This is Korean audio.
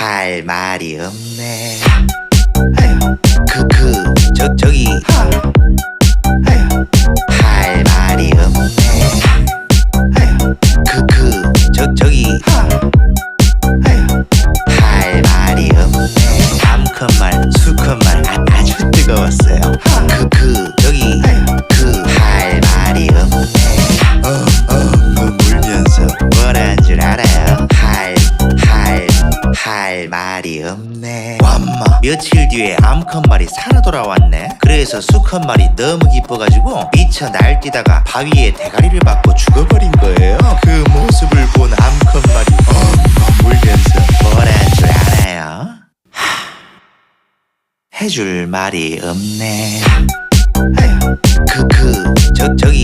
할 말이 없네. 저기 할 말이 없네. 저기 할 말이 없네. 암컷말 수컷말 아주 뜨거웠어요. 저기 할 말이 없네. 울면서 뭐라는 줄 알아요? 할 말이 없네. 완마 며칠 뒤에 암컷말이 살아 돌아왔네. 그래서 수컷말이 너무 기뻐가지고 미쳐 날뛰다가 바위에 대가리를 맞고 죽어버린 거예요. 그 모습을 본 암컷말이 울면서 뭐라는 줄 알아요? 해줄 말이 없네. 저기